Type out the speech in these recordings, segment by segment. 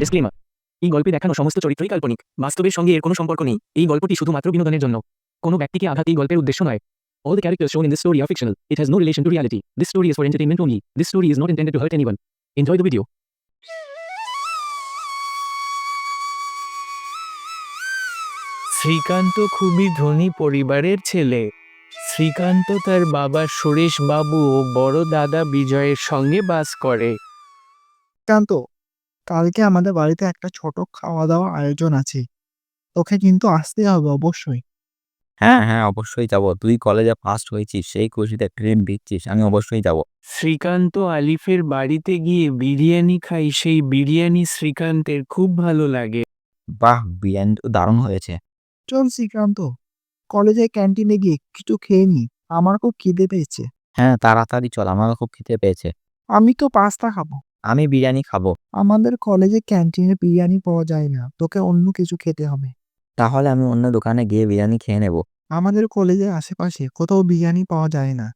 Disclaimer, এই গল্পে দেখানো সমস্ত চরিত্রই কাল্পনিক। বাস্তবের সঙ্গে এর কোনো সম্পর্ক নেই। এই গল্পটি শুধুমাত্র বিনোদনের জন্য। কোনো ব্যক্তিকে আঘাত এই গল্পের উদ্দেশ্য নয়। All the characters shown in this story are fictional. It has no relation to reality. This story is for entertainment only. This story is not intended to hurt anyone. Enjoy the video. Srikanta খুবই ধনী পরিবারের ছেলে। শ্রীকান্ত তার বাবা সুরেশ বাবু ও বড় দাদা বিজয়ের সঙ্গে বাস করে। শ্রীকান্ত, কালকে আমাদের বাড়িতে একটা ছোট খাওয়া দাওয়া আয়োজন আছে। তোকে কিন্তু আসতে হবে অবশ্যই। হ্যাঁ, হ্যাঁ, অবশ্যই যাবো। তুই কলেজে ফার্স্ট হয়েছিস, সেই খুশিতে ট্রিট দিচ্ছিস, আমি অবশ্যই যাবো। শ্রীকান্ত আলিফের বাড়িতে গিয়ে বিরিয়ানি খাই। সেই বিরিয়ানি শ্রীকান্তের খুব ভালো লাগে। বাহ! বিরিয়ানি তো দারুণ হয়েছে। চল শ্রীকান্ত, কলেজের ক্যান্টিনে গিয়ে কিছু খেয়ে নি। আমার খুব খিদে পেয়েছে। হ্যাঁ, তাড়াতাড়ি চল, আমারও খুব খিদে পেয়েছে। আমি তো পাস্তা খাবো। আমি বিরিয়ানি খাবো। আমাদের কলেজে ক্যান্টিনে বিরিয়ানি পাওয়া যায় না, তোকে অন্য কিছু খেতে হবে। তাহলে আমি অন্য দোকানে গিয়ে বিরিয়ানি খেয়ে নেব। আমাদের কলেজের আশেপাশে কোথাও বিরিয়ানি পাওয়া যায় না।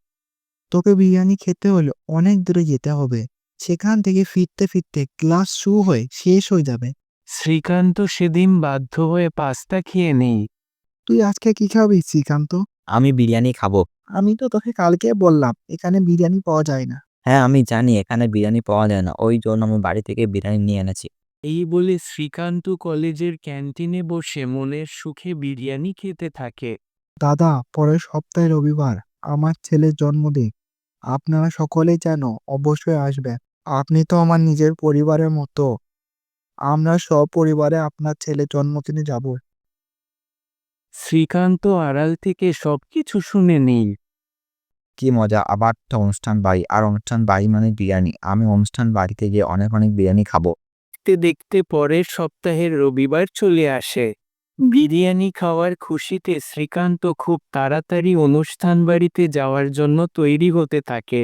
তোকে বিরিয়ানি খেতে হলে অনেক দূরে যেতে হবে। সেখান থেকে ফিরতে ফিরতে ক্লাস শুরু হয়ে শেষ হয়ে যাবে। শ্রীকান্ত সেদিন বাধ্য হয়ে পাস্তা খেয়ে নেই। তুই আজকে কি খাবি শ্রীকান্ত? আমি বিরিয়ানি খাবো। আমি তো তোকে কালকে বললাম এখানে বিরিয়ানি পাওয়া যায় না। হ্যাঁ, আমি জানি এখানে বিরিয়ানি পাওয়া যায় না, ওই জন্য আমি বাড়ি থেকে বিরিয়ানি নিয়ে এনেছি। এই বলে শ্রীকান্ত কলেজের ক্যান্টিনে বসে মনের সুখে বিরিয়ানি খেতে থাকে। দাদা, পরের সপ্তাহে রবিবার আমার ছেলের জন্মদিন। আপনারা সকলেই যেন অবশ্যই আসবেন। আপনি তো আমার নিজের পরিবারের মতো। আমরা সপরিবারে আপনার ছেলের জন্মদিনে যাব। শ্রীকান্ত আড়াল থেকে সবকিছু শুনে নেই। কি মজা, আবার একটা অনুষ্ঠান বাড়ি, আর অনুষ্ঠান বাড়ি মানে বিরিয়ানি। আমি অনুষ্ঠান বাড়িতে গিয়ে অনেক অনেক বিরিয়ানি খাবো। দেখতে দেখতে পরের সপ্তাহের রবিবার চলে আসে। বিরিয়ানি খাওয়ার খুশিতে শ্রীকান্ত খুব তাড়াতাড়ি অনুষ্ঠান বাড়িতে যাওয়ার জন্য তৈরি হতে থাকে।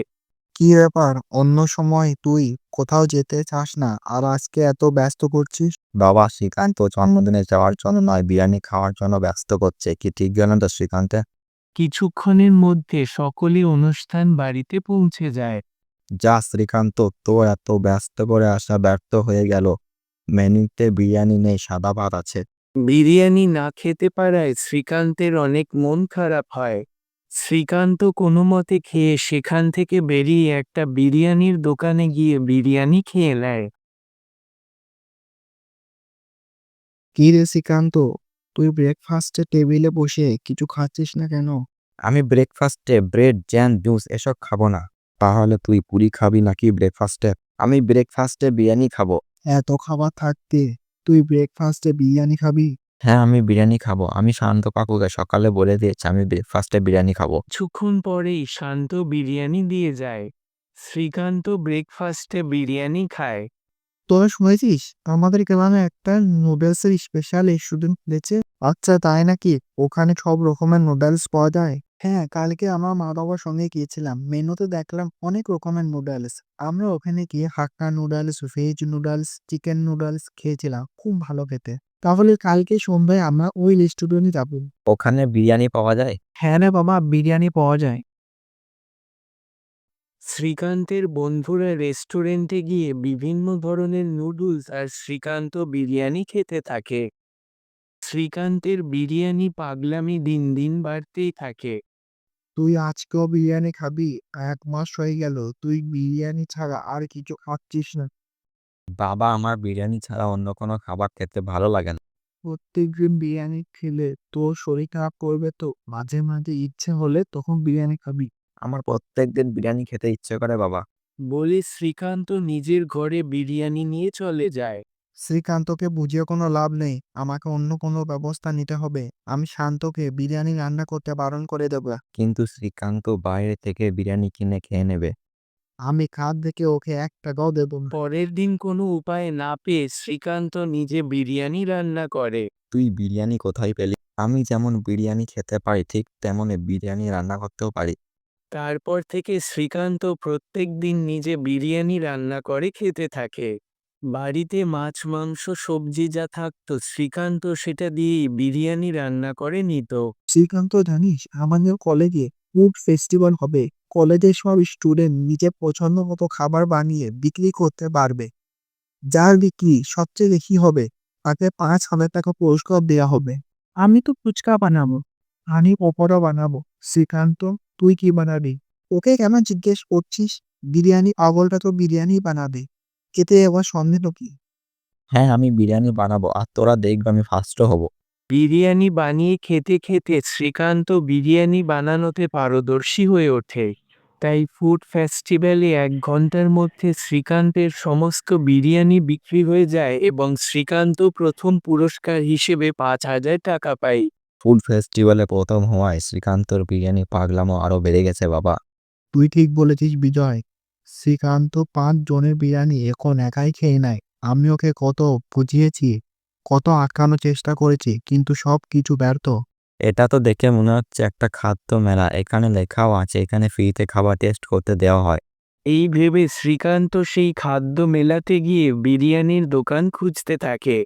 কি ব্যাপার, অন্য সময় তুই কোথাও যেতে চাস না, আর আজকে এত ব্যস্ত করছিস? বাবা, শ্রীকান্ত জন্মদিনে যাওয়ার জন্য নয়, বিরিয়ানি খাওয়ার জন্য ব্যস্ত করছে। কি ঠিক গেল তো শ্রীকান্তে? কিছুক্ষণের মধ্যে সকলে অনুষ্ঠান বাড়িতে পৌঁছে যায়। যা শ্রীকান্ত, তোর এত ব্যস্ত করে আসা ব্যর্থ হয়ে গেল। মেনুতে বিরিয়ানি নেই, সাদা ভাত আছে। বিরিয়ানি না খেতে পারায় শ্রীকান্তের অনেক মন খারাপ হয়। শ্রীকান্ত কোনো মতে খেয়ে সেখান থেকে বেরিয়ে একটা বিরিয়ানির দোকানে গিয়ে বিরিয়ানি খেয়ে নেয়। কি রে শ্রীকান্ত, তুই ব্রেকফাস্টে টেবিলে বসে কিছু খাচ্ছিস না কেন? আমি ব্রেকফাস্টে ব্রেড, জ্যাম, জুস এসব খাবো না। তাহলে তুই পুরি খাবি নাকি ব্রেকফাস্টে? আমি ব্রেকফাস্টে বিরিয়ানি খাবো। এত খাবার থাকতে তুই ব্রেকফাস্টে বিরিয়ানি খাবি? হ্যাঁ, আমি বিরিয়ানি খাবো। আমি শান্ত কাকুকে সকালে বলে দিয়েছি আমি ব্রেকফাস্টে বিরিয়ানি খাবো। কিছুক্ষণ পরেই শান্ত বিরিয়ানি দিয়ে যায়। শ্রীকান্ত ব্রেকফাস্টে বিরিয়ানি খায়। তোরা শুনেছিস আমাদের গ্রামে একটা নুডলসের স্পেশাল রেস্টুরেন্ট খুলেছে? আচ্ছা তাই নাকি? ওখানে সব রকমের নুডলস পাওয়া যায়? হ্যাঁ, কালকে আমার মা বাবার সঙ্গে গিয়েছিলাম, মেনুতে দেখলাম অনেক রকমের নুডলস। আমরা ওখানে গিয়ে hakka noodles, veg noodles, chicken noodles খেয়েছিলাম, খুব ভালো খেতে। তাহলে কালকে সন্ধ্যায় আমরা ওই রেস্টুরেন্টে যাবো। ওখানে বিরিয়ানি পাওয়া যায়? হ্যাঁ রে বাবা, বিরিয়ানি পাওয়া যায়। শ্রীকান্তের বন্ধুরা রেস্টুরেন্টে গিয়ে বিভিন্ন ধরনের নুডলস আর শ্রীকান্ত বিরিয়ানি খেতে থাকে। শ্রীকান্তের বিরিয়ানি পাগলামি দিন দিন বাড়তেই থাকে। তুই আজকেও বিরিয়ানি খাবি? 1 মাস হয়ে গেল তুই বিরিয়ানি ছাড়া আর কিছু খাচ্ছিস না। বাবা, আমার বিরিয়ানি ছাড়া অন্য কোনো খাবার খেতে ভালো লাগে না। প্রত্যেকদিন বিরিয়ানি খেলে তোর শরীর খারাপ করবে তো। মাঝে মাঝে ইচ্ছে হলে তখন বিরিয়ানি খাবি। আমার প্রত্যেকদিন বিরিয়ানি খেতে ইচ্ছে করে বাবা। বলে শ্রীকান্ত নিজের ঘরে বিরিয়ানি নিয়ে চলে যায়। শ্রীকান্তকে বুঝিয়ে কোনো লাভ নেই, আমাকে অন্য কোনো ব্যবস্থা নিতে হবে। আমি শান্তকে বিরিয়ানি রান্না করতে বারণ করে দেবো। কিন্তু শ্রীকান্ত বাইরে থেকে বিরিয়ানি কিনে খেয়ে নেবে। আমি খাদ দেখে ওকে 1 টাকাও দেবো না। পরের দিন কোনো উপায় না পেয়ে শ্রীকান্ত নিজে বিরিয়ানি রান্না করে। তুই বিরিয়ানি কোথায় পেলি? আমি যেমন বিরিয়ানি খেতে পারি, ঠিক তেমনি বিরিয়ানি রান্না করতেও পারি। তারপর থেকে শ্রীকান্ত প্রত্যেক দিন নিজে বিরিয়ানি রান্না করে খেতে থাকে। বাড়িতে মাছ মাংস সবজি যা থাকতো শ্রীকান্ত সেটা দিয়েই বিরিয়ানি রান্না করে নিত। শ্রীকান্ত, জানিস আমাদের কলেজে ফুড ফেস্টিভ্যাল হবে। কলেজের সব স্টুডেন্ট নিজের পছন্দ মতো খাবার বানিয়ে বিক্রি করতে পারবে। যার বিক্রি সবচেয়ে বেশি হবে তাকে 5,000 টাকা পুরস্কার দেওয়া হবে। আমি তো ফুচকা বানাবো। আমি পকোড়া বানাবো। শ্রীকান্ত, তুই কি বানাবি? ওকে কেন জিজ্ঞেস করছিস? বিরিয়ানি পাগলটা তো বিরিয়ানি বানাবে। এতে আবার সন্দেহ কি? হ্যাঁ, আমি বিরিয়ানি বানাবো আর তোরা দেখবি আমি ফার্স্টও হব। বিরিয়ানি বানিয়ে খেতে খেতে শ্রীকান্ত বিরিয়ানি বানানোতে পারদর্শী হয়ে ওঠে। তাই ফুড ফেস্টিভ্যালে 1 ঘন্টার মধ্যে শ্রীকান্তের সমস্ত বিরিয়ানি বিক্রি হয়ে যায় এবং শ্রীকান্ত প্রথম পুরস্কার হিসেবে 5,000 টাকা পায়। ফুড ফেস্টিভ্যালে প্রথম হওয়ায় শ্রীকান্তর বিরিয়ানি পাগলামো আরও বেড়ে গেছে বাবা। তুই ঠিক বলেছিস বিজয়। শ্রীকান্ত 5 জনের বিরিয়ানি এখন একাই খেয়ে নেয়। আমি ওকে কত বুঝিয়েছি, কত আটকানোর চেষ্টা করেছি, কিন্তু সব কিছু ব্যর্থ। এটা তো দেখে মনে হচ্ছে একটা খাদ্য মেলা। এখানে লেখাও আছে এখানে ফ্রিতে খাবার টেস্ট করতে দেওয়া হয়। এই ভেবে শ্রীকান্ত সেই খাদ্য মেলাতে গিয়ে বিরিয়ানির দোকান খুঁজতে থাকে।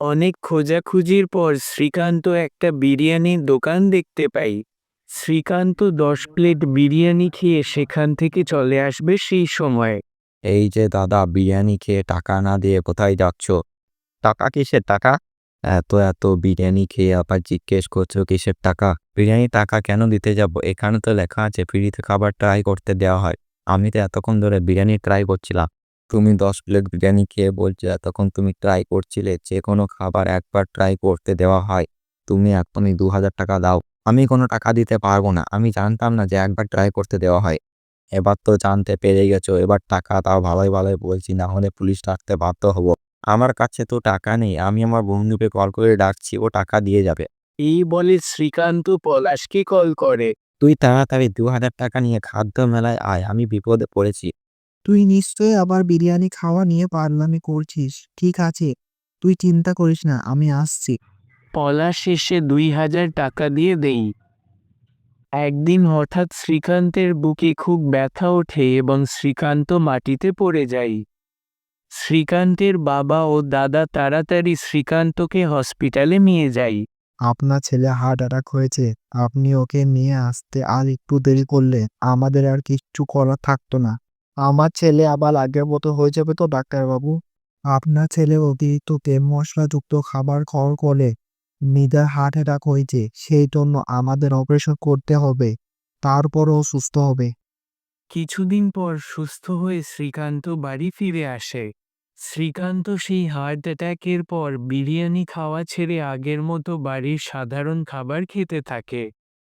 অনেক খোঁজাখুঁজির পর শ্রীকান্ত একটা বিরিয়ানির দোকান দেখতে পায়। শ্রীকান্ত 10 প্লেট বিরিয়ানি খেয়ে সেখান থেকে চলে আসবে সেই সময়। এই যে দাদা, বিরিয়ানি খেয়ে টাকা না দিয়ে কোথায় যাচ্ছ? টাকা কিসের টাকা? এত এত বিরিয়ানি খেয়ে আবার জিজ্ঞেস করছো কিসের টাকা? বিরিয়ানি টাকা কেন দিতে যাব? এখানে তো লেখা আছে ফ্রিতে খাবার ট্রাই করতে দেওয়া হয়। আমি তো এতক্ষণ ধরে বিরিয়ানি ট্রাই করছিলাম। তুমি 10 প্লেট বিরিয়ানি খেয়ে বলছো এতক্ষণ তুমি ট্রাই করছিলে। যে কোনো খাবার একবার ট্রাই করতে দেওয়া হয়। তুমি এখনই 2,000 টাকা দাও। আমি কোনো টাকা দিতে পারবো না। আমি জানতাম না যে একবার ট্রাই করতে দেওয়া হয়। এবার তো জানতে পেরে গেছো, এবার টাকা দাও। ভালোই ভালোই বলছি, না হলে পুলিশ ডাকতে বাধ্য হব। আমার কাছে তো টাকা নেই। আমি আমার বন্ধুকে কল করে ডাকছি, ও টাকা দিয়ে যাবে। এই বলে শ্রীকান্ত পলাশকে কল করে। তুই তাড়াতাড়ি 2,000 টাকা নিয়ে খাদ্য মেলায় আয়, আমি বিপদে পড়েছি। তুই নিশ্চয়ই আবার বিরিয়ানি খাওয়া নিয়ে পাগলামি করছিস। ঠিক আছে, তুই চিন্তা করিস না, আমি আসছি। পলাশ এসে 2,000 টাকা দিয়ে দেই। একদিন হঠাৎ শ্রীকান্তের বুকে খুব ব্যথা ওঠে এবং শ্রীকান্ত মাটিতে পড়ে যায়। শ্রীকান্তের বাবা ও দাদা তাড়াতাড়ি শ্রীকান্তকে হসপিটালে নিয়ে যায়। আপনার ছেলে হার্ট অ্যাটাক হয়েছে। আপনি ওকে নিয়ে আসতে আর একটু দেরি করলে আমাদের আর কিচ্ছু করার থাকতো না। আমার ছেলে আবার আগের মতো হয়ে যাবে তো ডাক্তারবাবু? আপনার ছেলে অতিরিক্ত তেল মশলাযুক্ত খাবার খাওয়ার ফলে মৃদার হার্ট অ্যাটাক হয়েছে, সেই জন্য আমাদের অপারেশন করতে হবে। তারপরও সুস্থ হবে। কিছুদিন পর সুস্থ হয়ে শ্রীকান্ত বাড়ি ফিরে আসে। শ্রীকান্ত সেই হার্ট অ্যাটাকের পর বিরিয়ানি খাওয়া ছেড়ে আগের মতো বাড়ির সাধারণ খাবার খেতে থাকে।